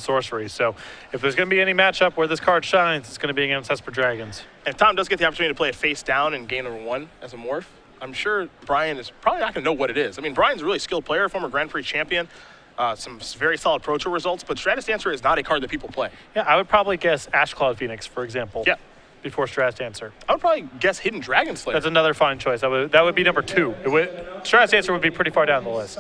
sorcery. So if there's going to be any matchup where this card shines, it's going to be against Esper Dragons. If Tom does get the opportunity to play it face down in game number 1 as a morph, I'm sure Brian is probably not going to know what it is. I mean, Brian's a really skilled player, former Grand Prix champion, some very solid Pro Tour results, but Stratus Dancer is not a card that people play. Yeah, I would probably guess Ash Cloud Phoenix, for example. Yeah. Before Stratus Dancer. I would probably guess Hidden Dragon Slayer. That's another fine choice. That would be number 2. Stratus Dancer would be pretty far down the list.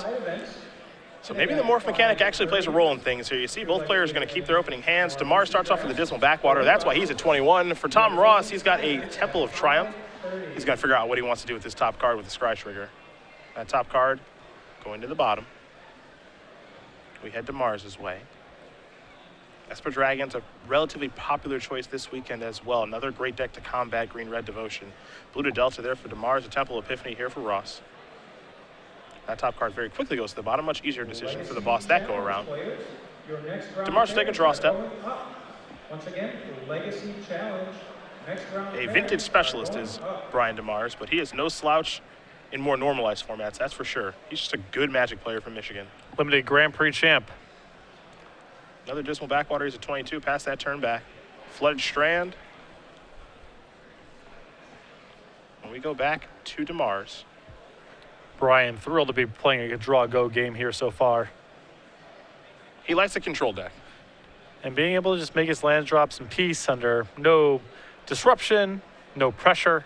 So maybe the morph mechanic actually plays a role in things here. You see both players are going to keep their opening hands. DeMars starts off with the Dismal Backwater. That's why he's at 21. For Tom Ross, he's got a Temple of Triumph. He's got to figure out what he wants to do with this top card with the Scry Trigger. That top card going to the bottom. We head to Mars's way. Esper Dragons, a relatively popular choice this weekend as well. Another great deck to combat Green-Red Devotion. Blue to Delta there for DeMars, a Temple Epiphany here for Ross. That top card very quickly goes to the bottom. Much easier decision for the boss that go around. DeMars will take a draw step. Once again, Legacy Challenge. A vintage specialist is Brian DeMars, but he is no slouch in more normalized formats, that's for sure. He's just a good Magic player from Michigan. Limited Grand Prix champ. Another Dismal Backwater, he's at 22, past that turn back. Flooded Strand. And we go back to DeMars. Brian, thrilled to be playing a draw-go game here so far. He likes the control deck. And being able to just make his lands drops in peace under no disruption, no pressure.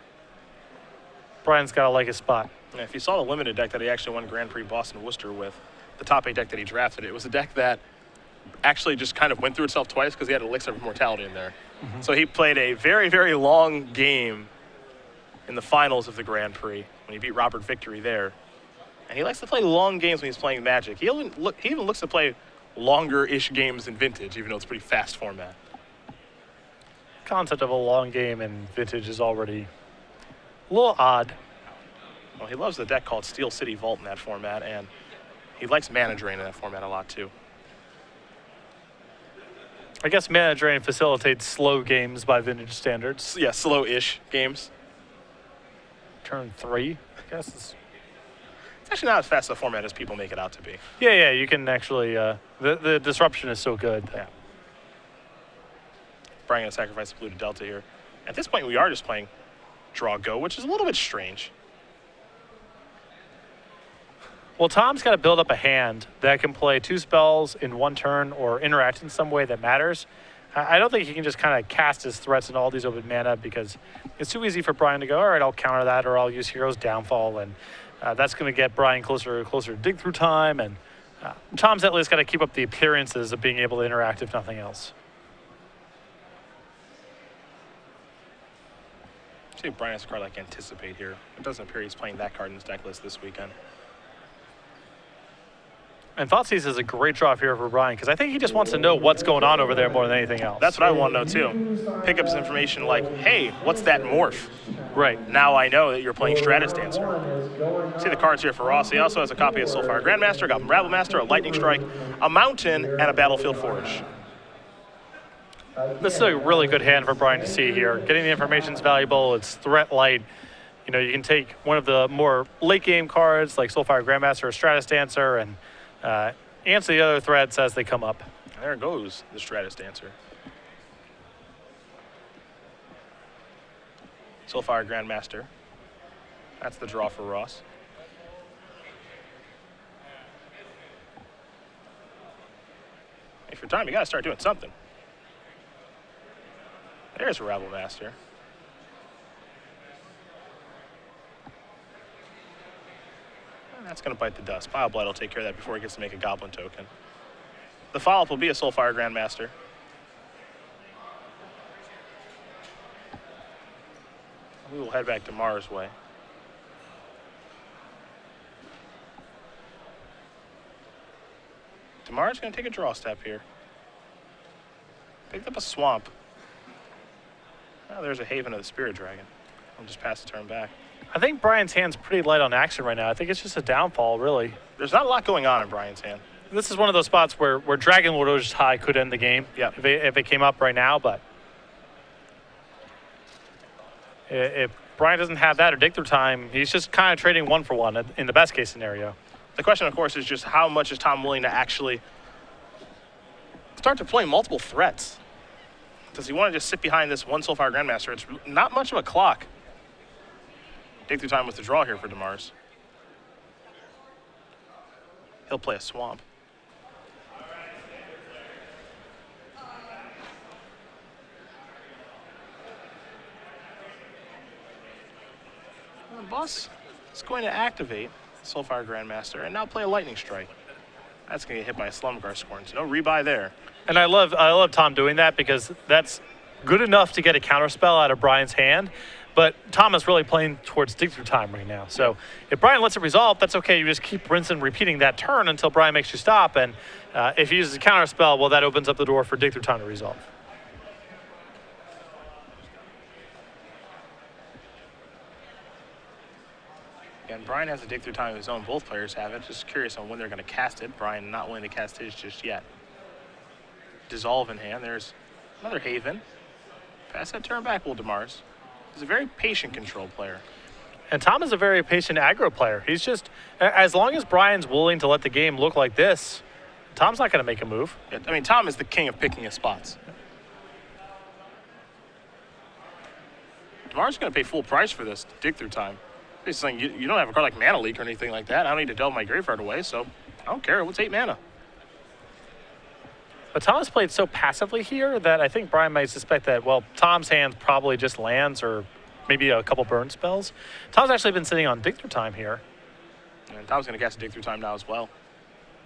Brian's got to like his spot. Yeah, if you saw the limited deck that he actually won Grand Prix Boston Worcester with, the top 8 deck that he drafted, it was a deck that actually just kind of went through itself twice because he had Elixir of Immortality in there. So he played a very, very long game in the finals of the Grand Prix when he beat Robert Victory there. And he likes to play long games when he's playing Magic. He even looks to play longer-ish games in Vintage, even though it's a pretty fast format. Concept of a long game in Vintage is already a little odd. Well, he loves the deck called Steel City Vault in that format, and he likes Mana Drain in that format a lot, too. I guess Mana Drain facilitates slow games by Vintage standards. Yeah, slow-ish games. Turn 3, I guess. It's actually not as fast a format as people make it out to be. Yeah, you can actually, the disruption is so good. Yeah. Brian going to sacrifice the blue to Delta here. At this point, we are just playing draw go, which is a little bit strange. Well, Tom's got to build up a hand that can play 2 spells in 1 turn or interact in some way that matters. I don't think he can just kind of cast his threats in all these open mana because it's too easy for Brian to go, all right, I'll counter that, or I'll use Hero's Downfall, and that's going to get Brian closer and closer to dig through time, and Tom's at least got to keep up the appearances of being able to interact, if nothing else. See if Brian has a card like Anticipate here. It doesn't appear he's playing that card in his deck list this weekend. And Thoughtseize is a great draw here for Brian because I think he just wants to know what's going on over there more than anything else. That's what I want to know too. Pick up some information like, hey, what's that morph? Right. Now I know that you're playing Stratus Dancer. See the cards here for Ross. He also has a copy of Soulfire Grandmaster, got Rabble Master, a Lightning Strike, a Mountain, and a Battlefield Forge. This is a really good hand for Brian to see here. Getting the information is valuable. It's threat light. You know, you can take one of the more late game cards like Soulfire Grandmaster or Stratus Dancer and answer the other threats as they come up. There goes the Stratus Dancer. Soulfire Grandmaster. That's the draw for Ross. If you're time, you gotta start doing something. There's a Rabble Master. That's going to bite the dust. Pile Blight will take care of that before he gets to make a Goblin token. The follow-up will be a Soulfire Grandmaster. We will head back to Mars' way. DeMars going to take a draw step here. Picked up a Swamp. Oh, there's a Haven of the Spirit Dragon. I'll just pass the turn back. I think Brian's hand's pretty light on action right now. I think it's just a downfall, really. There's not a lot going on in Brian's hand. This is one of those spots where Dragon Lord just high could end the game. Yeah. If it came up right now, but if Brian doesn't have that or dig through time, he's just kind of trading 1 for 1 in the best case scenario. The question, of course, is just how much is Tom willing to actually start to play multiple threats. Does he want to just sit behind this one Soulfire Grandmaster? It's not much of a clock. Dig through time with the draw here for DeMars. He'll play a Swamp. The boss is going to activate Soulfire Grandmaster and now play a Lightning Strike. That's going to get hit by a Slumgar Scorn, so no rebuy there. And I love Tom doing that because that's good enough to get a counterspell out of Brian's hand. But Tom is really playing towards dig through time right now. So if Brian lets it resolve, that's okay. You just keep rinsing, repeating that turn until Brian makes you stop. And if he uses a counterspell, well, that opens up the door for dig through time to resolve. And Brian has a dig through time of his own. Both players have it. Just curious on when they're going to cast it. Brian not willing to cast his just yet. Dissolve in hand. There's another Haven. Pass that turn back, will DeMars. He's a very patient control player. And Tom is a very patient aggro player. He's just, as long as Brian's willing to let the game look like this, Tom's not going to make a move. Yeah, I mean, Tom is the king of picking his spots. DeMars is going to pay full price for this dig through time. He's saying you don't have a card like Mana Leak or anything like that. I don't need to delve my graveyard away, so I don't care. What's 8 mana? But Tom has played so passively here that I think Brian might suspect that, well, Tom's hand probably just lands or maybe a couple burn spells. Tom's actually been sitting on dig through time here. And Tom's going to cast a dig through time now as well.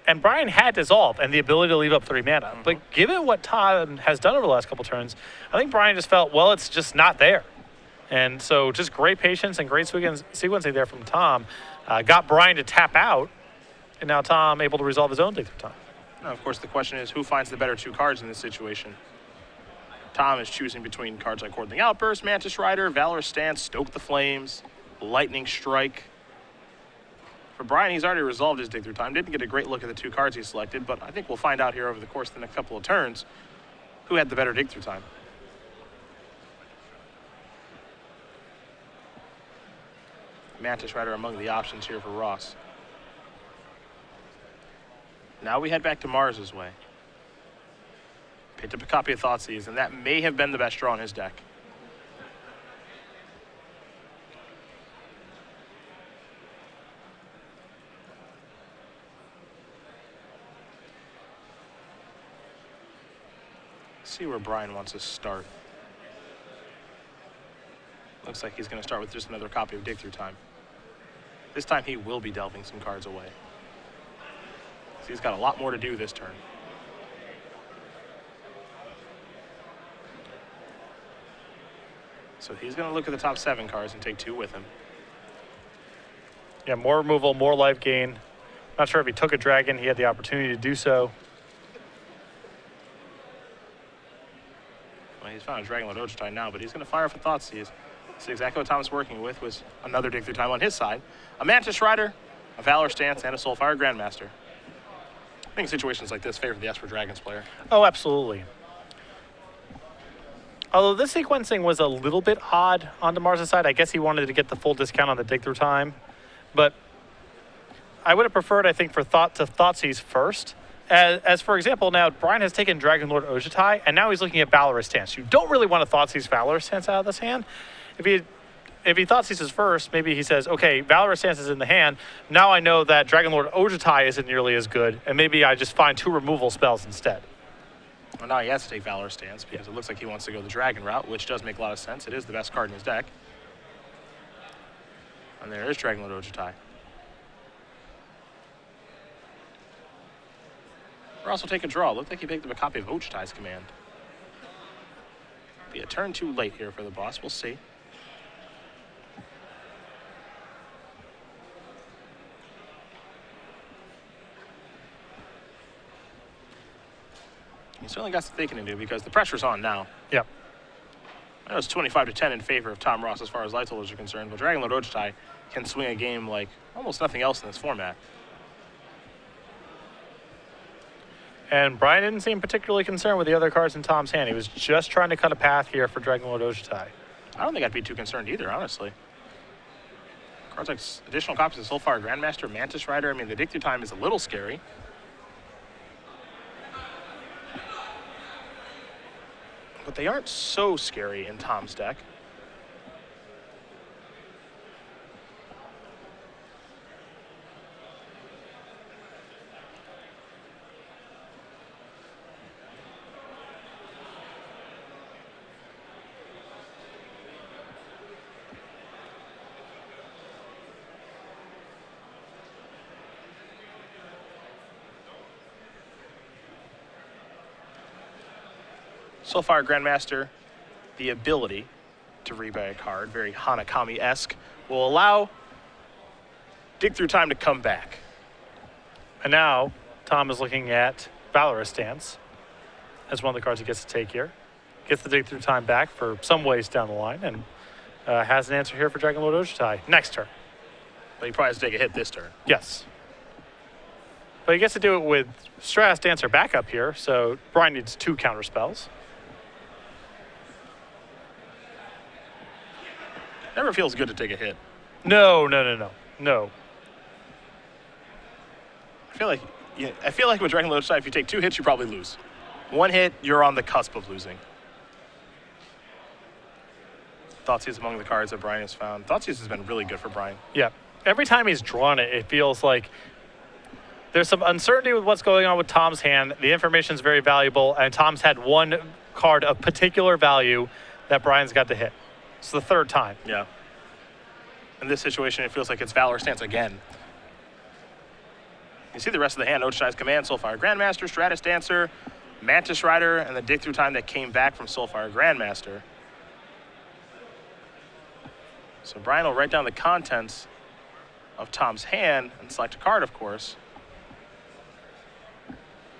And Brian had Dissolve and the ability to leave up 3 mana. But given what Tom has done over the last couple turns, I think Brian just felt, well, it's just not there. And so just great patience and great sequencing there from Tom. Got Brian to tap out, and now Tom able to resolve his own dig through time. Now, of course, the question is who finds the better 2 cards in this situation? Tom is choosing between cards like Cordling Outburst, Mantis Rider, Valorous Stance, Stoke the Flames, Lightning Strike. For Brian, he's already resolved his dig through time. Didn't get a great look at the 2 cards he selected, but I think we'll find out here over the course of the next couple of turns who had the better dig through time. Mantis Rider among the options here for Ross. Now we head back to Mars's way. Picked up a copy of Thoughtseize, and that may have been the best draw in his deck. Let's see where Brian wants to start. Looks like he's going to start with just another copy of Dig Through Time. This time he will be delving some cards away. So he's got a lot more to do this turn. So he's going to look at the top 7 cards and take 2 with him. Yeah, more removal, more life gain. Not sure if he took a dragon. He had the opportunity to do so. Well, he's found a Dragon Lord Ojutai now, but he's going to fire for Thoughtseize. See exactly what Tom's working with was another Dig Through Time on his side. A Mantis Rider, a Valor Stance, and a Soulfire Grandmaster. I think situations like this favor the Esper Dragons player. Oh, absolutely. Although this sequencing was a little bit odd on DeMars' side. I guess he wanted to get the full discount on the Dig Through Time. But I would have preferred, I think, for Thoughtseize first. As for example, now Brian has taken Dragon Lord Ojutai, and now he's looking at Valorous Stance. You don't really want to Thoughtseize Valorous Stance out of this hand. If he Thoughtseizes first, maybe he says, okay, Valorous Stance is in the hand. Now I know that Dragon Lord Ojutai isn't nearly as good, and maybe I just find 2 removal spells instead. Well, now he has to take Valorous Stance because it looks like he wants to go the Dragon route, which does make a lot of sense. It is the best card in his deck. And there is Dragon Lord Ojutai. Ross will take a draw. Looked like he picked up a copy of Ojutai's Command. Be a turn too late here for the boss. We'll see. He certainly got some thinking to do because the pressure's on now. Yep. I know it's 25-10 in favor of Tom Ross as far as life totals are concerned, but Dragon Lord Ojutai can swing a game like almost nothing else in this format. And Brian didn't seem particularly concerned with the other cards in Tom's hand. He was just trying to cut a path here for Dragon Lord Ojutai. I don't think I'd be too concerned either, honestly. Cards like additional copies of Soulfire Grandmaster, Mantis Rider. I mean, the Dig Through Time is a little scary. but they aren't so scary in Tom's deck. Soulfire Grandmaster, the ability to rebuy a card, very Hanakami-esque, will allow Dig Through Time to come back. And now Tom is looking at Valorous Stance as one of the cards he gets to take here. Gets the Dig Through Time back for some ways down the line, and has an answer here for Dragon Lord Ojutai next turn. But he probably has to take a hit this turn. Yes. But he gets to do it with Stratus Dancer backup here, so Brian needs 2 counter spells. Never feels good to take a hit. No. I feel like with Dragon Lord Ojutai, if you take 2 hits, you probably lose. 1 hit, you're on the cusp of losing. Thoughtseize among the cards that Brian has found. Thoughtseize has been really good for Brian. Yeah. Every time he's drawn it, it feels like there's some uncertainty with what's going on with Tom's hand. The information is very valuable, and Tom's had 1 card of particular value that Brian's got to hit. It's the 3rd time. Yeah. In this situation, it feels like it's Valor Stance again. You see the rest of the hand: Ojutai's Command, Soulfire Grandmaster, Stratus Dancer, Mantis Rider, and the Dig Through Time that came back from Soulfire Grandmaster. So Brian will write down the contents of Tom's hand and select a card, of course.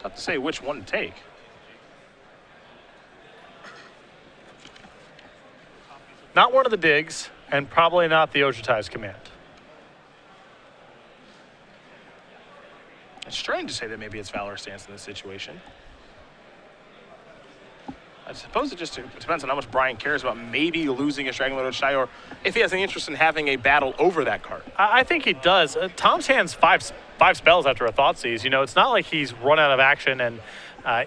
Tough to say which one to take. Not one of the digs, and probably not the Ojutai's Command. It's strange to say that maybe it's Valor Stance in this situation. I suppose it just depends on how much Brian cares about maybe losing his Dragon Lord Ojutai, or if he has any interest in having a battle over that card. I think he does. Tom's hand's five spells after a Thoughtseize. You know, it's not like he's run out of action, and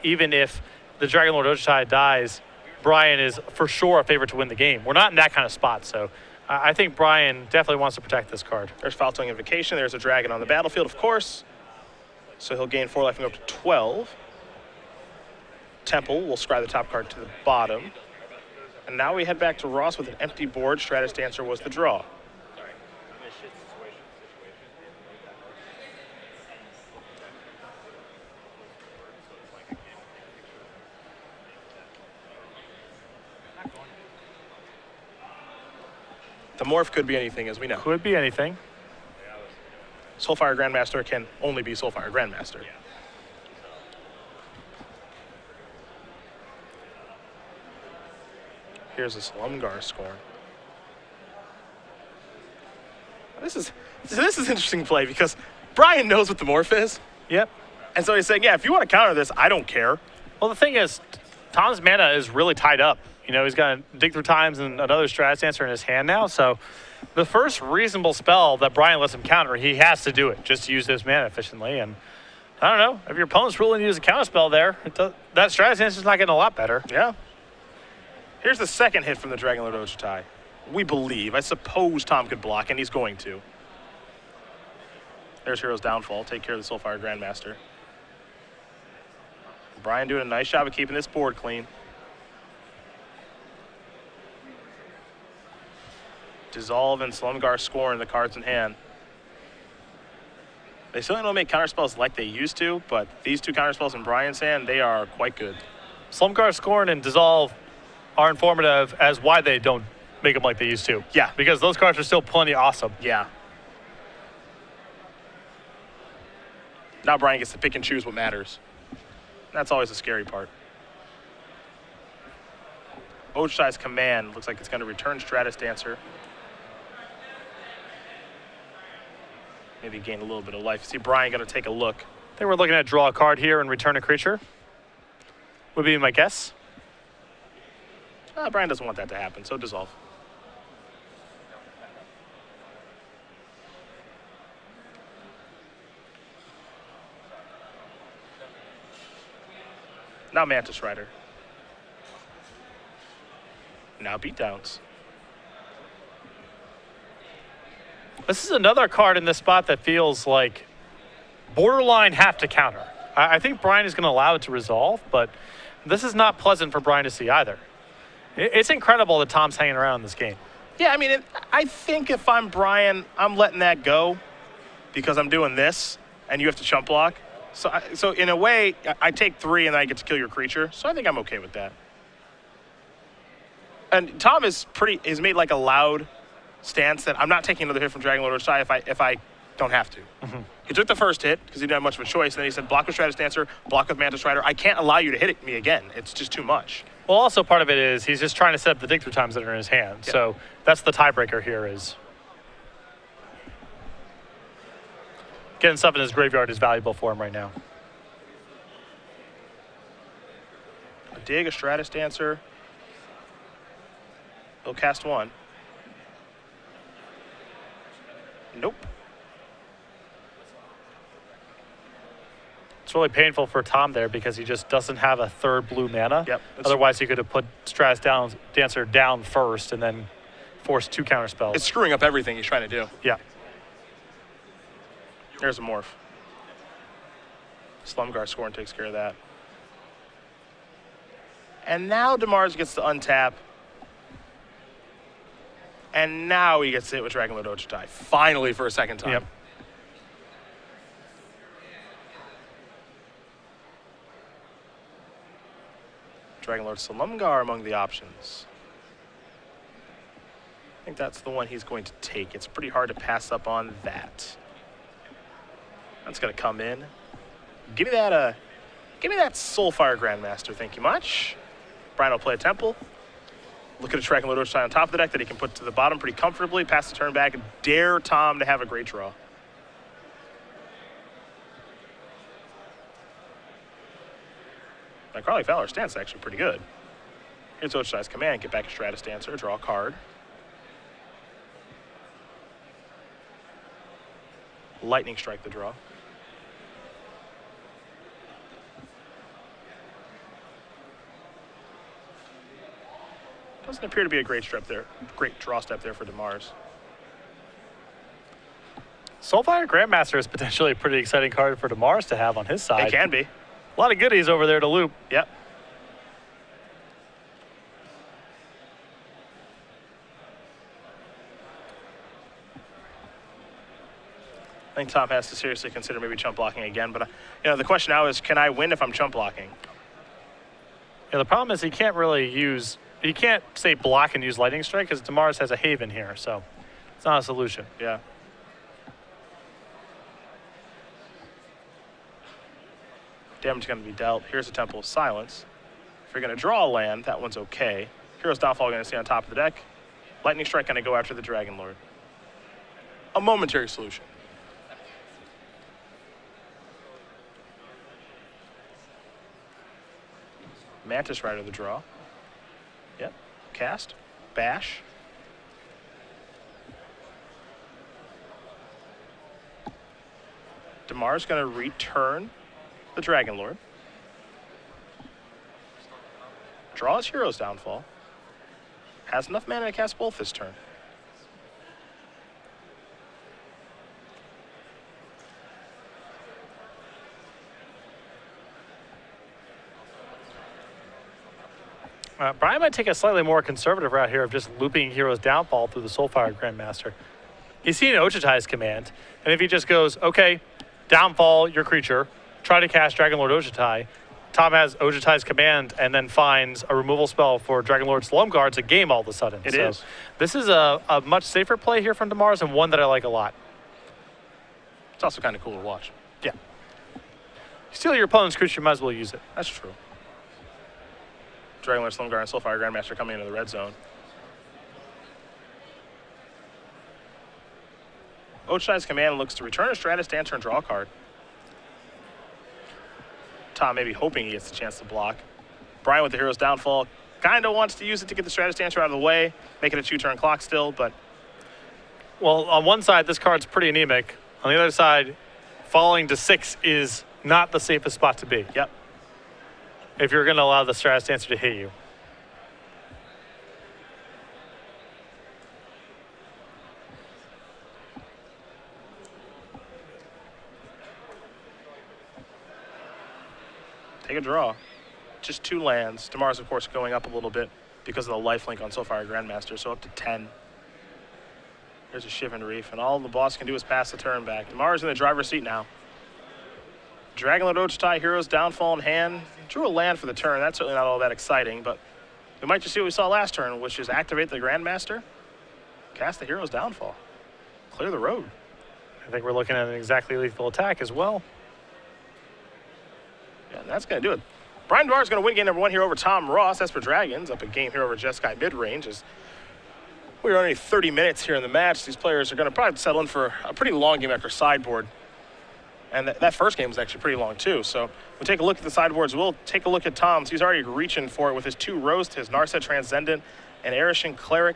even if the Dragon Lord Ojutai dies, Brian is for sure a favorite to win the game. We're not in that kind of spot, so I think Brian definitely wants to protect this card. There's Foul-Tongue Invocation. There's a dragon on the battlefield, of course. So he'll gain 4 life and go up to 12. Temple will scry the top card to the bottom. And now we head back to Ross with an empty board. Stratus Dancer was the draw. The morph could be anything, as we know. Could be anything. Soulfire Grandmaster can only be Soulfire Grandmaster. Here's a Slumgar Scorn. This is interesting play because Brian knows what the morph is. Yep. And so he's saying, yeah, if you want to counter this, I don't care. Well, the thing is, Tom's mana is really tied up. You know, he's got Dig Through Times and another Stratus Dancer in his hand now. So the first reasonable spell that Brian lets him counter, he has to do it just to use his mana efficiently. And I don't know, if your opponent's willing to use a counter spell there, that Stratus Dancer's not getting a lot better. Yeah. Here's the second hit from the Dragon Lord Ojutai. We believe. I suppose Tom could block, and he's going to. There's Hero's Downfall. Take care of the Soulfire Grandmaster. Brian doing a nice job of keeping this board clean. Dissolve and Slumgar Scorn the cards in hand. They certainly don't make counterspells like they used to, but these 2 counterspells in Brian's hand, they are quite good. Slumgar Scorn and Dissolve are informative as why they don't make them like they used to. Yeah. Because those cards are still plenty awesome. Yeah. Now Brian gets to pick and choose what matters. That's always the scary part. Ojutai's Command looks like it's going to return Stratus Dancer. Maybe gain a little bit of life. See Brian going to take a look. I think we're looking at draw a card here and return a creature. Would be my guess. Brian doesn't want that to happen, so dissolve. Now Mantis Rider. Now beatdowns. This is another card in this spot that feels like borderline have to counter. I think Brian is going to allow it to resolve, but this is not pleasant for Brian to see either. It's incredible that Tom's hanging around in this game. Yeah, I mean, I think if I'm Brian, I'm letting that go because I'm doing this, and you have to chump block. So in a way, I take 3 and then I get to kill your creature. So I think I'm okay with that. And Tom has made like a loud stance that I'm not taking another hit from Dragon Lord Ochitai if I don't have to. He took the first hit because he didn't have much of a choice. And then he said, block with Stratus Dancer, block with Manta Strider. I can't allow you to hit me again. It's just too much. Well, also part of it is he's just trying to set up the dig through times that are in his hand. Yeah. So that's the tiebreaker here is getting stuff in his graveyard is valuable for him right now. A dig, a Stratus Dancer. He'll cast 1. Nope. It's really painful for Tom there because he just doesn't have a third blue mana. Yep. Otherwise, he could have put Stratus Dancer down first and then forced 2 counter spells. It's screwing up everything he's trying to do. Yeah. There's a morph. Slumguard Scorn takes care of that. And now DeMars gets to untap. And now he gets to hit with Dragon Lord Ochitai. Finally for a second time. Yep. Dragon Lord Slumgar among the options. I think that's the one he's going to take. It's pretty hard to pass up on that. That's going to come in. Give me that Soulfire Grandmaster, thank you much. Brian will play a Temple. Look at a Dragon Lord Ochitai on top of the deck that he can put to the bottom pretty comfortably, pass the turn back, and dare Tom to have a great draw. Now, Carly Fowler's stance is actually pretty good. Here's Ochitai's command, get back a Stratus Dancer, draw a card. Lightning Strike the draw. Doesn't appear to be a great draw step there for DeMars. Soulfire Grandmaster is potentially a pretty exciting card for DeMars to have on his side. It can be. A lot of goodies over there to loop. Yep. I think Tom has to seriously consider maybe chump blocking again, but the question now is, can I win if I'm chump blocking? Yeah, the problem is he can't say block and use Lightning Strike because DeMars has a Haven here, so it's not a solution. Yeah. Damage going to be dealt. Here's a Temple of Silence. If you're going to draw a land, that one's okay. Hero's Downfall going to stay on top of the deck. Lightning Strike going to go after the Dragon Lord. A momentary solution. Mantis Rider the draw. Yep. Cast. Bash. DeMars going to return the Dragon Lord. Draw his Hero's Downfall. Has enough mana to cast both this turn. Brian might take a slightly more conservative route here of just looping Hero's Downfall through the Soulfire Grandmaster. He's seen Ochitai's command, and if he just goes, okay, downfall your creature, try to cast Dragon Lord Ochitai, Tom has Ochitai's command and then finds a removal spell for Dragon Lord Slumguard. It's a game all of a sudden. It is. This is a much safer play here from DeMars and one that I like a lot. It's also kind of cool to watch. Yeah. Steal your opponent's creature, you might as well use it. That's true. Dragon Lord Slumguard and Soulfire Grandmaster coming into the red zone. Ochitai's command looks to return a Stratus Dancer and draw a card. Tom maybe hoping he gets the chance to block. Brian with the Hero's Downfall kind of wants to use it to get the Stratus Dancer out of the way, make it a 2-turn clock still, but... Well, on one side, this card's pretty anemic. On the other side, falling to 6 is not the safest spot to be. Yep. If you're going to allow the Stratus Dancer to hit you. a draw. Just 2 lands. DeMars, of course, going up a little bit because of the lifelink on SoFire Grandmaster, so up to 10. There's a Shivan Reef, and all the boss can do is pass the turn back. DeMars in the driver's seat now. Dragonlord Ochitai, Hero's Downfall in hand. Drew a land for the turn. That's certainly not all that exciting, but we might just see what we saw last turn, which is activate the Grandmaster, cast the Hero's Downfall, clear the road. I think we're looking at an exactly lethal attack as well. Yeah, that's going to do it. Brian DeMars is going to win game number 1 here over Tom Ross. Esper Dragons up a game here over Jeskai mid-range. As we're only 30 minutes here in the match, these players are going to probably settle in for a pretty long game after sideboard. And that first game was actually pretty long too. So we'll take a look at the sideboards. We'll take a look at Tom's. He's already reaching for it with his 2 Roast, his Narset Transcendent, and Erishan Cleric,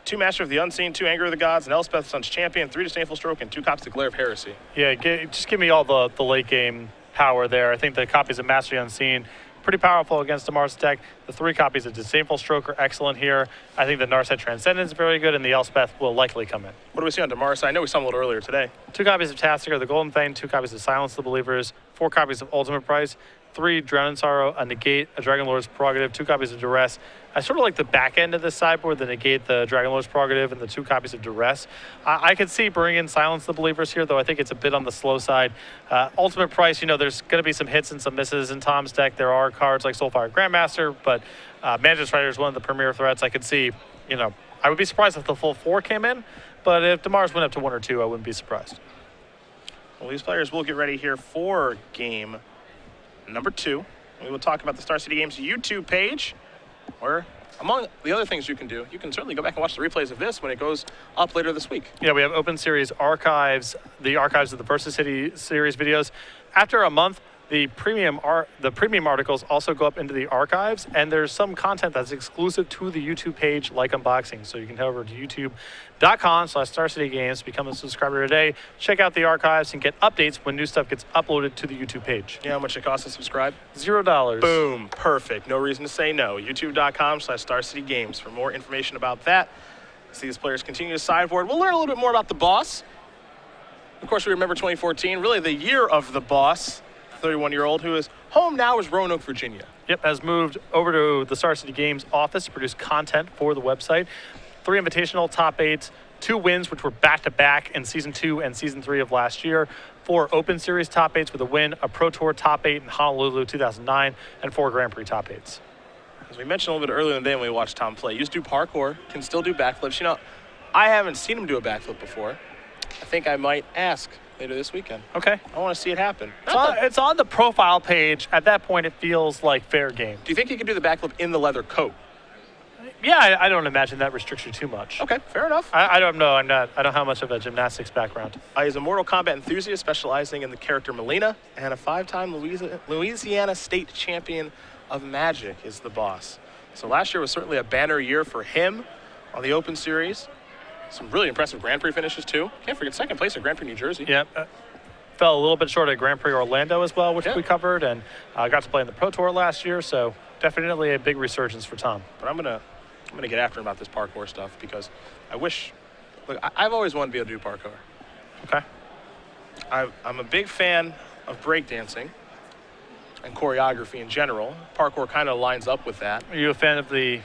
2 Master of the Unseen, 2 Anger of the Gods, an Elspeth Sun's Champion, 3 Disdainful Stroke, and 2 copies of Glare of Heresy. Yeah, just give me all the late game power there. I think the copies of Mastery Unseen, pretty powerful against DeMars' deck. The 3 copies of Disdainful Stroke are excellent here. I think the Narset Transcendent is very good, and the Elspeth will likely come in. What do we see on DeMars? I know we saw him a little earlier today. 2 copies of Tastiger, the Golden Thane, 2 copies of Silence the Believers, 4 copies of Ultimate Price, 3 Drown in Sorrow, a Negate, a Dragonlord's Prerogative, 2 copies of Duress. I sort of like the back end of this sideboard, the Negate, the Dragonlord's Prerogative, and the 2 copies of Duress. I could see bringing in Silence the Believers here, though I think it's a bit on the slow side. Ultimate Price, there's going to be some hits and some misses in Tom's deck. There are cards like Soulfire Grandmaster, but Mantis Strider is one of the premier threats. I could see, I would be surprised if the full 4 came in, but if DeMars went up to 1 or 2, I wouldn't be surprised. Well, these players will get ready here for game number 2. We will talk about the Star City Games YouTube page, where among the other things you can do, you can certainly go back and watch the replays of this when it goes up later this week. Yeah, we have Open Series archives, the archives of the Versus City series videos. After a month, the premium articles also go up into the archives, and there's some content that's exclusive to the YouTube page, like unboxing. So you can head over to youtube.com/StarCityGames, become a subscriber today, check out the archives, and get updates when new stuff gets uploaded to the YouTube page. You know how much it costs to subscribe? $0. Boom, perfect. No reason to say no. youtube.com/StarCityGames for more information about that. See these players continue to sideboard. We'll learn a little bit more about the boss. Of course, we remember 2014, really the year of the boss. 31-year-old who is home now is Roanoke, Virginia. Yep, has moved over to the Star City Games office to produce content for the website. 3 invitational top 8s, 2 wins, which were back-to-back in Season 2 and Season 3 of last year. 4 Open Series top 8s with a win, a Pro Tour top 8 in Honolulu 2009, and 4 Grand Prix top 8s. As we mentioned a little bit earlier in the day when we watched Tom play, used to do parkour, can still do backflips. I haven't seen him do a backflip before. I think I might ask later this weekend. Okay. I want to see it happen. It's on the profile page. At that point, it feels like fair game. Do you think he could do the backflip in the leather coat? Yeah, I don't imagine that restricts you too much. Okay, fair enough. I don't know. I don't have much of a gymnastics background. He's a Mortal Kombat enthusiast specializing in the character Melina, and a 5-time Louisiana State Champion of Magic is the boss. So last year was certainly a banner year for him on the Open Series. Some really impressive Grand Prix finishes, too. Can't forget 2nd place at Grand Prix New Jersey. Yeah, fell a little bit short at Grand Prix Orlando as well, which we covered, and got to play in the Pro Tour last year, so definitely a big resurgence for Tom. But I'm gonna get after him about this parkour stuff because I wish. Look, I've always wanted to be able to do parkour. Okay. I'm a big fan of breakdancing and choreography in general. Parkour kind of lines up with that. Are you a fan of the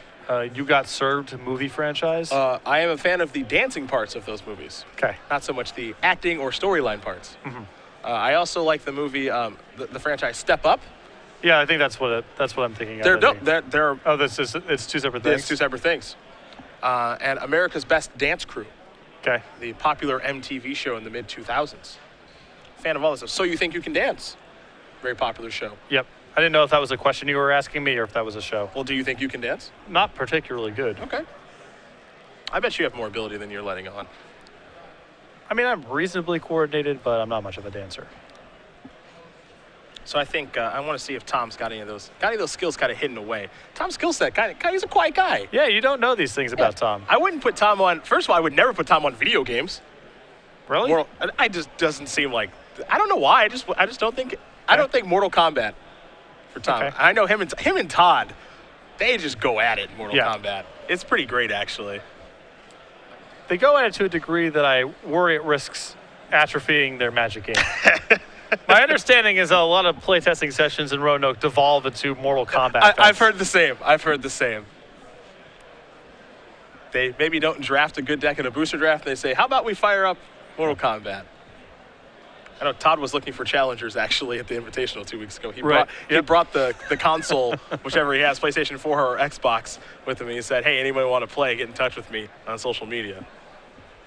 You Got Served movie franchise? I am a fan of the dancing parts of those movies. Okay. Not so much the acting or storyline parts. Mm-hmm. I also like the movie, the franchise Step Up. Yeah, I think that's what I'm thinking They're of. dope. It's 2 separate things. It's 2 separate things. And America's Best Dance Crew. Okay. The popular MTV show in the mid-2000s. Fan of all this stuff. So You Think You Can Dance. Very popular show. Yep. I didn't know if that was a question you were asking me or if that was a show. Well, do you think you can dance? Not particularly good. Okay. I bet you have more ability than you're letting on. I mean, I'm reasonably coordinated, but I'm not much of a dancer. So I think I want to see if Tom's got any of those skills kind of hidden away. Tom's skill set, he's a quiet guy. Yeah, you don't know these things about Tom. I wouldn't put Tom on, first of all, I would never put Tom on video games. Really? I just doesn't seem like, I don't know why, I just don't think, I don't think Mortal Kombat for Tom. Okay. I know him and Todd, they just go at it in Mortal Kombat. It's pretty great, actually. They go at it to a degree that I worry it risks atrophying their magic game. My understanding is a lot of playtesting sessions in Roanoke devolve into Mortal Kombat. I've heard the same. I've heard the same. They maybe don't draft a good deck in a booster draft. They say, how about we fire up Mortal Kombat? I know Todd was looking for challengers actually at the Invitational 2 weeks ago. He brought the console, whichever he has, PlayStation 4 or Xbox, with him. And he said, hey, anybody want to play, get in touch with me on social media.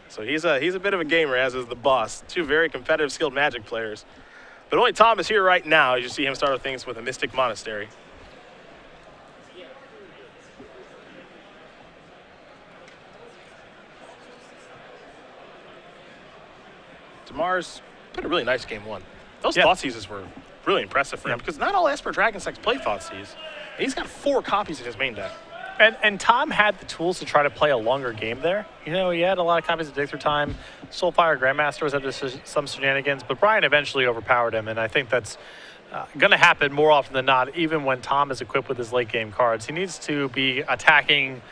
So he's a bit of a gamer, as is the boss. Two very competitive, skilled Magic players. But only Tom is here right now. You see him start with things with a Mystic Monastery. DeMars played a really nice game one. Those Thoughtseizes were really impressive for him because not all Esper Dragon Sects play Thoughtseize. And he's got 4 copies in his main deck. And Tom had the tools to try to play a longer game there. You know, he had a lot of copies of Dig Through Time. Soulfire Grandmaster was up to some shenanigans, but Brian eventually overpowered him, and I think that's going to happen more often than not, even when Tom is equipped with his late game cards. He needs to be attacking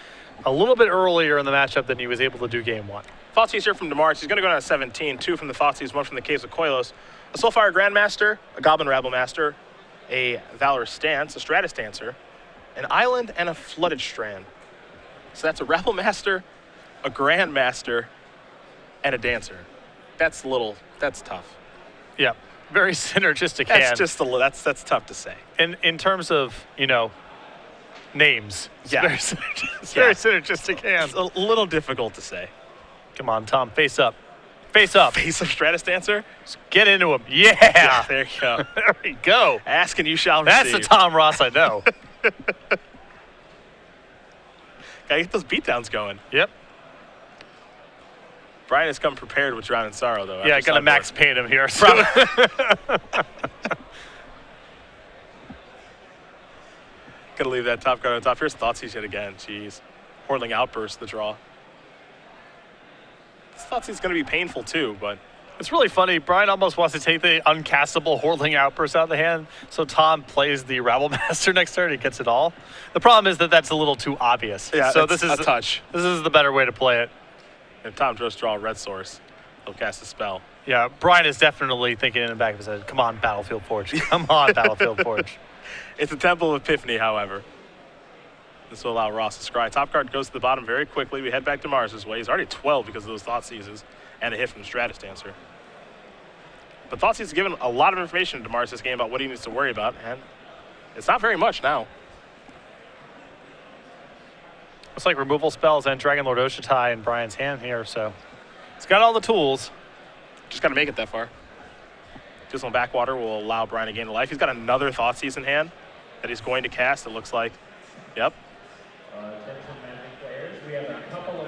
a little bit earlier in the matchup than he was able to do game one. Thoughtseize here from DeMars. He's going to go down to 17. 2 from the Thoughtseize, 1 from the Caves of Koilos. A Soulfire Grandmaster, a Goblin Rabble Master, a Valorous Stance, a Stratus Dancer, an Island, and a Flooded Strand. So that's a Rabble Master, a Grandmaster, and a Dancer. That's tough. Yeah, very synergistic That's hand. that's tough to say. In terms of, you know, names. It's Yeah. very synergistic hand. It's a little difficult to say. Come on, Tom, face up. Face up. Face of Stratus Dancer? Get into him. Yeah. There you go. There we go. Ask and you shall That's receive. the Tom Ross I know. Gotta get those beatdowns going. Yep. Brian has come prepared with Drown in Sorrow, though. Yeah, gonna max paint him here. So. Gonna leave that top card on top. Here's Thoughtseize yet again. Jeez. Hordeling Outburst, the draw. This Thoughtseize is gonna be painful too, but It's really funny. Brian almost wants to take the uncastable Hordeling Outburst out of the hand, so Tom plays the Rabble Master next turn. He gets it all. The problem is that that's a little too obvious. yeah, so this is a touch. This is the better way to play it. If Tom just draw a red source, he'll cast a spell. Yeah, Brian is definitely thinking in the back of his head, come on, Battlefield Forge. Come on, Battlefield Forge. It's a Temple of Epiphany, however. This will allow Ross to scry. Top card goes to the bottom very quickly. We head back to Mars's way. He's already 12 because of those Thoughtseizes and a hit from Stratus Dancer. But Thoughtseize has given a lot of information to Mars this game about what he needs to worry about, and it's not very much now. Looks like removal spells and Dragon Lord Oshitai in Brian's hand here, so he's got all the tools. Just got to make it that far. Dismal Backwater will allow Brian to gain a life. He's got another Thoughtseize in hand that he's going to cast, it looks like. Yep.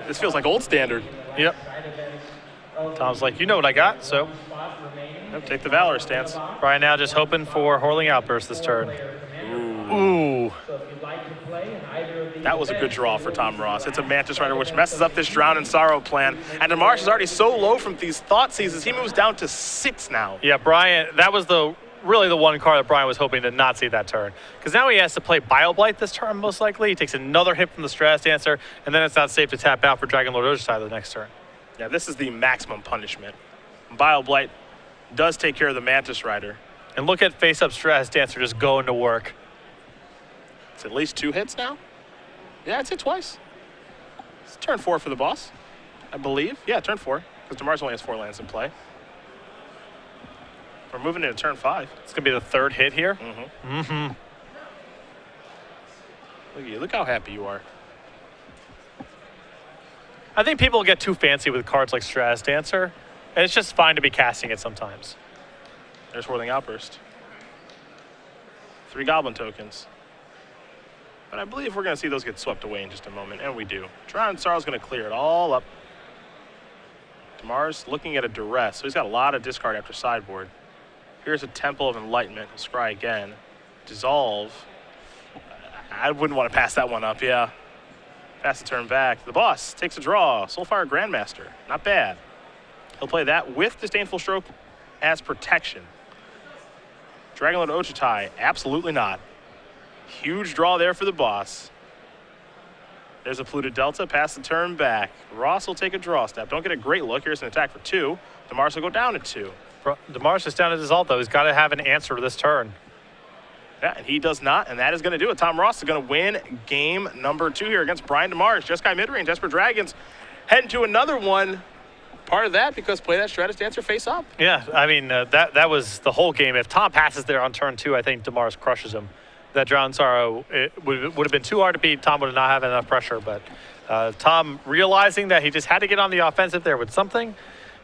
This feels like old standard. Yep. Tom's like, you know what I got, so. Yep, take the Valorous Stance. Brian now just hoping for Hordeling Outburst this turn. Ooh. That was a good draw for Tom Ross. It's a Mantis Rider, which messes up this Drown in Sorrow plan. And DeMars is already so low from these Thoughtseizes, he moves down to 6 now. Yeah, Brian, that was really the one card that Brian was hoping to not see that turn. Because now he has to play Bioblight this turn, most likely. He takes another hit from the Stratus Dancer, and then it's not safe to tap out for Dragon Lord Oshitai the next turn. Yeah, this is the maximum punishment. Bioblight does take care of the Mantis Rider. And look at face-up Stratus Dancer just going to work. It's at least 2 hits now? Yeah, it's hit twice. It's turn 4 for the boss, I believe. Yeah, turn 4, because DeMars only has 4 lands in play. We're moving into turn 5. It's going to be the third hit here. Mm-hmm. Look at you. Look how happy you are. I think people get too fancy with cards like Stratus Dancer, and it's just fine to be casting it sometimes. There's Whirling Outburst. 3 Goblin tokens. But I believe we're going to see those get swept away in just a moment, and we do. Drown in Sorrow's going to clear it all up. DeMars looking at a duress, so he's got a lot of discard after sideboard. Here's a Temple of Enlightenment. He'll scry again. Dissolve. I wouldn't want to pass that one up, yeah. Pass the turn back. The boss takes a draw. Soulfire Grandmaster. Not bad. He'll play that with Disdainful Stroke as protection. Dragon Lord Oshitai, absolutely not. Huge draw there for the boss. There's a Polluted Delta. Pass the turn back. Ross will take a draw step. Don't get a great look. Here's an attack for 2. DeMars will go down to 2. DeMars is down at his ult, though. He's got to have an answer to this turn. Yeah, and he does not, and that is going to do it. Tom Ross is going to win game number 2 here against Brian DeMars. Just Guy Midrange, Desperate Dragons, heading to another one. Part of that because play that Stratus Dancer face up. Yeah, I mean, that was the whole game. If Tom passes there on turn 2, I think DeMars crushes him. That Drowned Sorrow, it would have been too hard to beat. Tom would have not had enough pressure, but Tom realizing that he just had to get on the offensive there with something,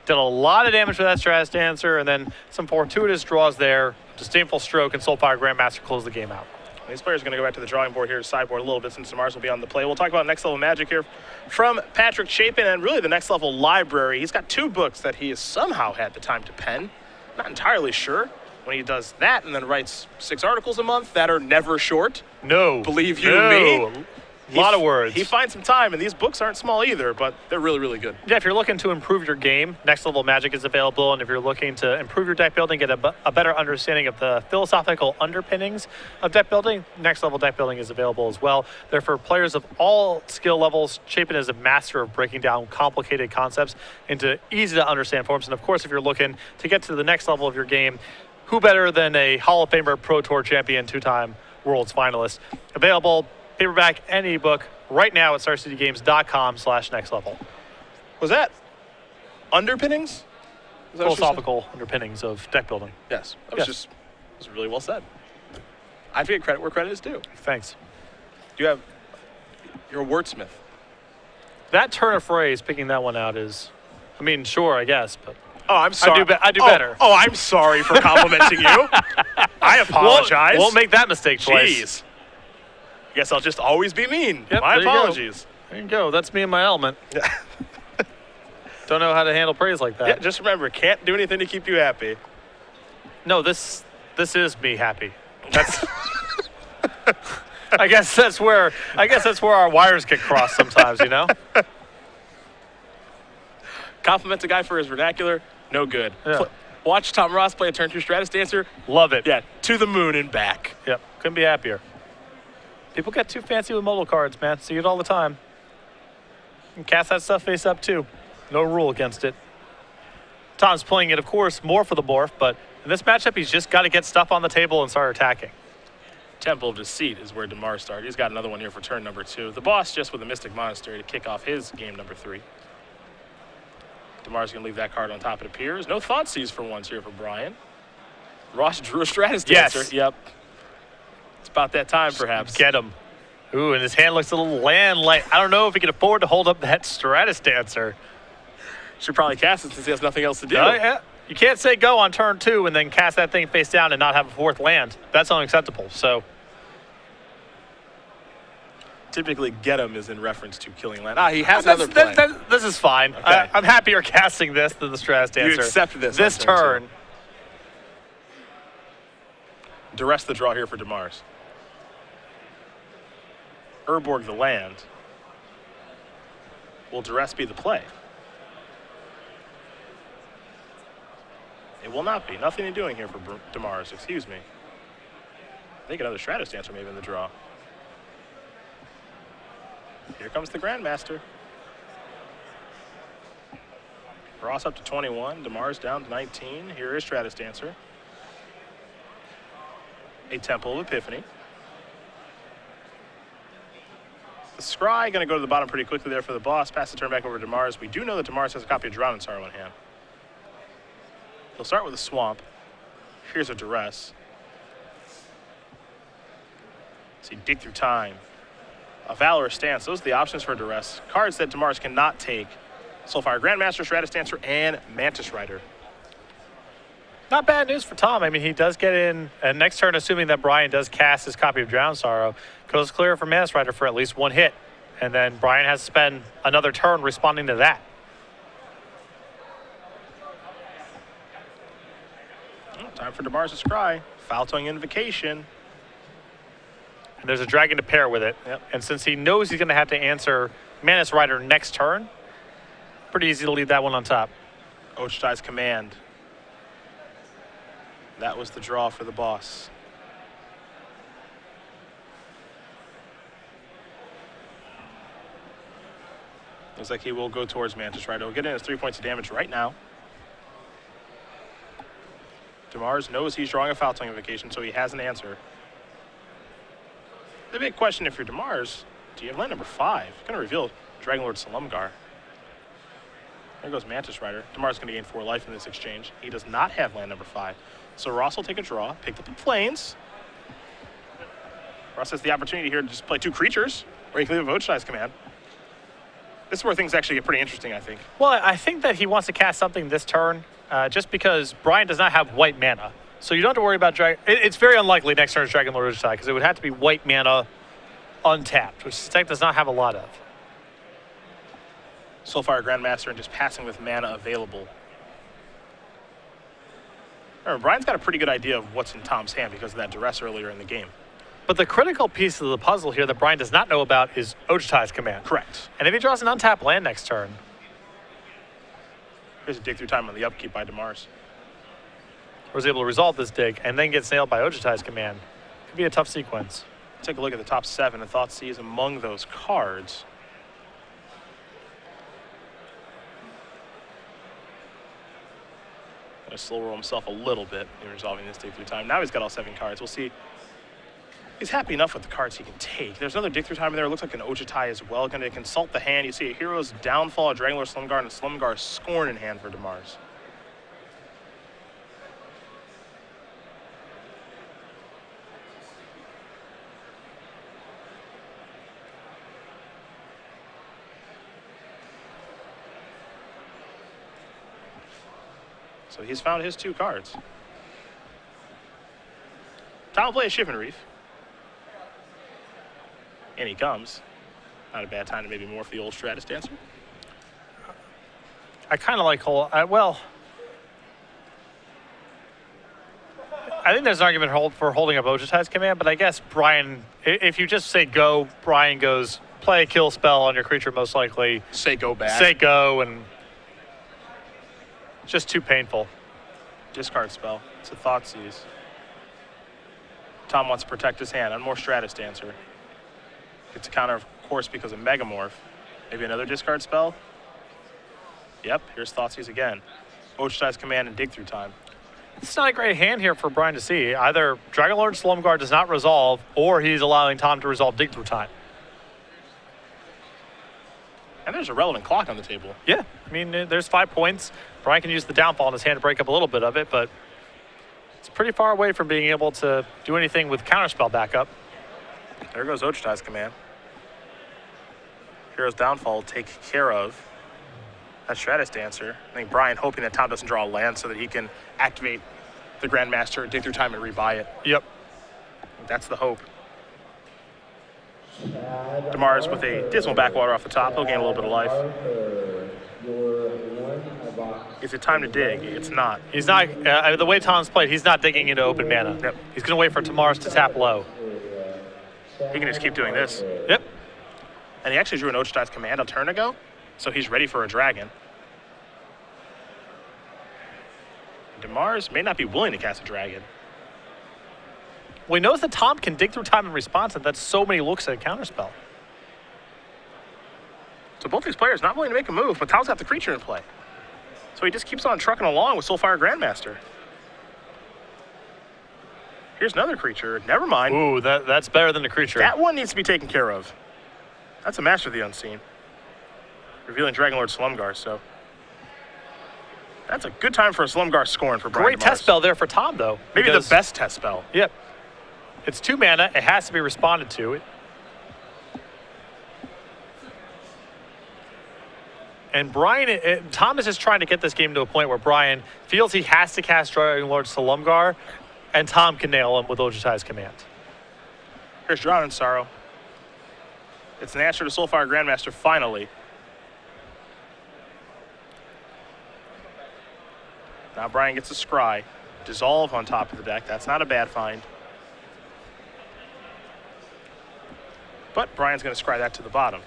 did a lot of damage with that Stratus Dancer, and then some fortuitous draws there. Disdainful Stroke and Soulfire Grandmaster close the game out. These players are going to go back to the drawing board here to sideboard a little bit since DeMars will be on the play. We'll talk about next level magic here from Patrick Chapin and really the next level library. He's got 2 books that he has somehow had the time to pen. Not entirely sure when he does that and then writes 6 articles a month that are never short. No. Believe you no. me. A lot of words. He finds some time, and these books aren't small either, but they're really, really good. Yeah, if you're looking to improve your game, Next Level Magic is available. And if you're looking to improve your deck building, get a better understanding of the philosophical underpinnings of deck building, Next Level Deck Building is available as well. They're for players of all skill levels. Chapin is a master of breaking down complicated concepts into easy to understand forms. And of course, if you're looking to get to the next level of your game, who better than a Hall of Famer Pro Tour champion, 2-time Worlds finalist? Available paperback and ebook right now at StarCityGames.com/nextlevel. Was that underpinnings? Is that what you said? Philosophical underpinnings of deck building. Yes. That Yes. was really well said. I have to get credit where credit is due. Thanks. You're a wordsmith. That turn of phrase, picking that one out is, I mean, sure, I guess, but Oh, I'm sorry. I do better. Oh, I'm sorry for complimenting you. I apologize. Won't make that mistake twice. Jeez. Guess I'll just always be mean. Yep, My there you go. apologies. There you go. That's me in my element. Don't know how to handle praise like that. Yeah, just remember, can't do anything to keep you happy. No, this is me happy. That's. I guess that's where our wires get crossed sometimes, you know. Compliment a guy for his vernacular, no good. Yeah. Watch Tom Ross play a turn 2 Stratus Dancer. Love it. Yeah, to the moon and back. Yep. Couldn't be happier. People get too fancy with mobile cards, man. See it all the time. And cast that stuff face up too. No rule against it. Tom's playing it, of course, more for the morph, but in this matchup, he's just got to get stuff on the table and start attacking. Temple of Deceit is where DeMars started. He's got another one here for turn number 2. The boss just with a Mystic Monastery to kick off his game number 3. DeMars going to leave that card on top, it appears. No Thoughtseize for once here for Brian. Ross drew a Stratus Dancer. Yes. Yep. It's about that time, perhaps. Get him. Ooh, and his hand looks a little land-light. I don't know if he can afford to hold up that Stratus Dancer. Should probably cast it since he has nothing else to do. Yeah. You can't say go on turn 2 and then cast that thing face down and not have a 4th land. That's unacceptable. So Typically, get him is in reference to killing land. He has another play. This is fine. Okay. I'm happier casting this than the Stratus Dancer. You accept this. This on turn turn. 2. Duress the draw here for DeMars. Urborg the land. Will Duress be the play? It will not be. Nothing in doing here for DeMars, excuse me. I think another Stratus Dancer may be in the draw. Here comes the Grandmaster. Ross up to 21. DeMars down to 19. Here is Stratus Dancer. A Temple of Epiphany. The Scry going to go to the bottom pretty quickly there for the boss. Pass the turn back over to DeMars. We do know that DeMars has a copy of Drowned Sorrow in hand. He'll start with a Swamp. Here's a Duress. See, Dig Through Time. A Valorous Stance. Those are the options for Duress. Cards that DeMars cannot take. Soulfire Grandmaster, Stratus Dancer, and Mantis Rider. Not bad news for Tom. I mean, he does get in, and next turn, assuming that Brian does cast his copy of Drowned Sorrow, goes clear for Mantis Rider for at least 1 hit. And then Brian has to spend another turn responding to that. Time for DeMars' Scry. Foul Tongue Invocation. And there's a dragon to pair with it. Yep. And since he knows he's going to have to answer Mantis Rider next turn, pretty easy to leave that one on top. Ochitai's Command. That was the draw for the boss. Looks like he will go towards Mantis Rider. He'll get in his 3 points of damage right now. DeMars knows he's drawing a foul invocation, so he has an answer. The big question, if you're DeMars, do you have land number 5? Going to reveal Dragonlord Slumgar. There goes Mantis Rider. DeMars going to gain 4 life in this exchange. He does not have land number 5. So Ross will take a draw, pick up the planes. Ross has the opportunity here to just play 2 creatures, or he can leave a Vote Command. This is where things actually get pretty interesting, I think. Well, I think that he wants to cast something this turn, just because Brian does not have white mana. So you don't have to worry about Dragon. It's very unlikely next turn is Dragonlord Ojutai, because it would have to be white mana untapped, which this deck does not have a lot of. Soulfire Grandmaster and just passing with mana available. Remember, Brian's got a pretty good idea of what's in Tom's hand because of that duress earlier in the game. But the critical piece of the puzzle here that Brian does not know about is Ojutai's command. Correct. And if he draws an untapped land next turn, here's a dig through time on the upkeep by DeMars. was able to resolve this dig and then gets nailed by Ojutai's command. Could be a tough sequence. Take a look at the top 7, and Thoughtseize is among those cards. Gonna slow roll himself a little bit in resolving this dig through time. Now he's got all 7 cards. We'll see. He's happy enough with the cards he can take. There's another dig through time in there. It looks like an Ojutai as well. Going to consult the hand. You see a Hero's Downfall, a Dragonlord Slumgar, and a Slumgar Scorn in hand for DeMars. So he's found his 2 cards. Tom will play a Shivan Reef. And he comes. Not a bad time to maybe morph the old Stratus Dancer. I kind of like well, I think there's an argument for holding up Ojutai's command, but I guess Brian, if you just say go, Brian goes play a kill spell on your creature most likely. Say go back. Say go, and just too painful. Discard spell. It's a Thoughtseize. Tom wants to protect his hand on more Stratus Dancer. Gets a counter, of course, because of Megamorph. Maybe another discard spell. Yep, here's Thoughtseize again. Ojutai's command and dig through time. It's not a great hand here for Brian to see. Either Dragonlord Slumgar does not resolve, or he's allowing Tom to resolve dig through time. And there's a relevant clock on the table. Yeah, I mean, there's 5 points. Brian can use the downfall in his hand to break up a little bit of it, but it's pretty far away from being able to do anything with counterspell backup. There goes Ojutai's command. Hero's Downfall will take care of that Stratus Dancer. I think Brian hoping that Tom doesn't draw a land so that he can activate the Grandmaster, dig through time, and rebuy it. Yep. That's the hope. DeMars with a dismal backwater off the top. He'll gain a little bit of life. Is it time to dig? It's not. He's not, the way Tom's played, he's not digging into open mana. Yep. He's going to wait for DeMars to tap low. He can just keep doing this. Yep. And he actually drew an Ojutai's command a turn ago, so he's ready for a dragon. DeMars may not be willing to cast a dragon. Well, he knows that Tom can dig through time in response, and that's so many looks at a counterspell. So both these players not willing to make a move, but Tom's got the creature in play. So he just keeps on trucking along with Soulfire Grandmaster. Here's another creature. Never mind. Ooh, that's better than the creature. That one needs to be taken care of. That's a Master of the Unseen. Revealing Dragonlord Slumgar, so that's a good time for a Slumgar Scorn for Brian Great DeMars. test spell there for Tom, though. Maybe the best test spell. Yep. It's 2 mana. It has to be responded to. And Brian, Tom is just trying to get this game to a point where Brian feels he has to cast Dragonlord Slumgar, and Tom can nail him with Ojutai's command. Here's Drown in Sorrow. It's an answer to Soulfire Grandmaster, finally. Now Brian gets a Scry. Dissolve on top of the deck. That's not a bad find. But Brian's going to Scry that to the bottom.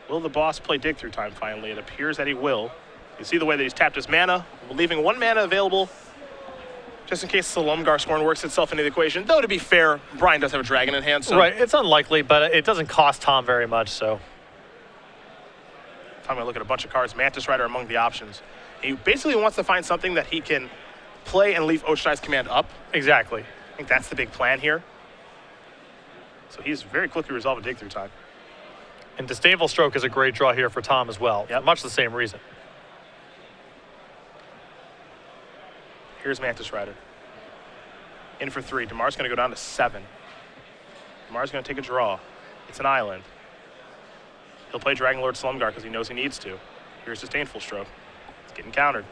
Will the boss play dig through time finally? It appears that he will. You see the way that he's tapped his mana, leaving 1 mana available just in case the Slumgar Scorn works itself into the equation. Though, to be fair, Brian does have a dragon in hand, so... Right, it's unlikely, but it doesn't cost Tom very much, so... I'm going to look at a bunch of cards. Mantis Rider among the options. He basically wants to find something that he can play and leave Ochitai's command up. Exactly. I think that's the big plan here. So he's very quickly resolved to dig through time. And Disdainful Stroke is a great draw here for Tom as well, for much the same reason. Here's Mantis Rider. In for 3. DeMars going to go down to 7. DeMars going to take a draw. It's an island. He'll play Dragon Lord Slumguard because he knows he needs to. Here's Disdainful Stroke. It's getting countered.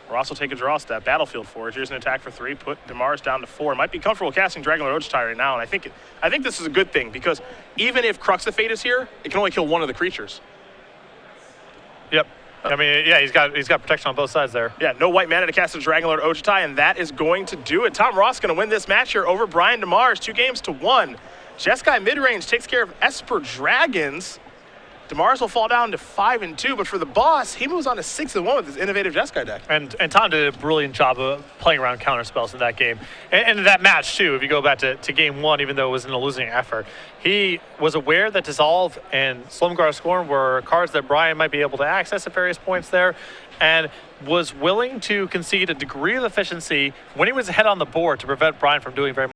Ross will take a draw step. Battlefield Forge. Here's an attack for 3. Put DeMars down to 4. Might be comfortable casting Dragon Lord Ochitai right now, and I think this is a good thing because even if Crux of Fate is here, it can only kill one of the creatures. Yep. I mean, yeah, he's got protection on both sides there. Yeah, no white mana to cast a Dragon Lord Ochitai, and that is going to do it. Tom Ross going to win this match here over Brian DeMars, 2-1. Jeskai midrange takes care of Esper Dragons. DeMars will fall down to 5-2, but for the boss, he moves on to 6-1 with his innovative Jeskai deck. And Tom did a brilliant job of playing around counter spells in that game. And that match, too, if you go back to game 1, even though it was in a losing effort, he was aware that Dissolve and Slumguard Scorn were cards that Brian might be able to access at various points there, and was willing to concede a degree of efficiency when he was ahead on the board to prevent Brian from doing very much.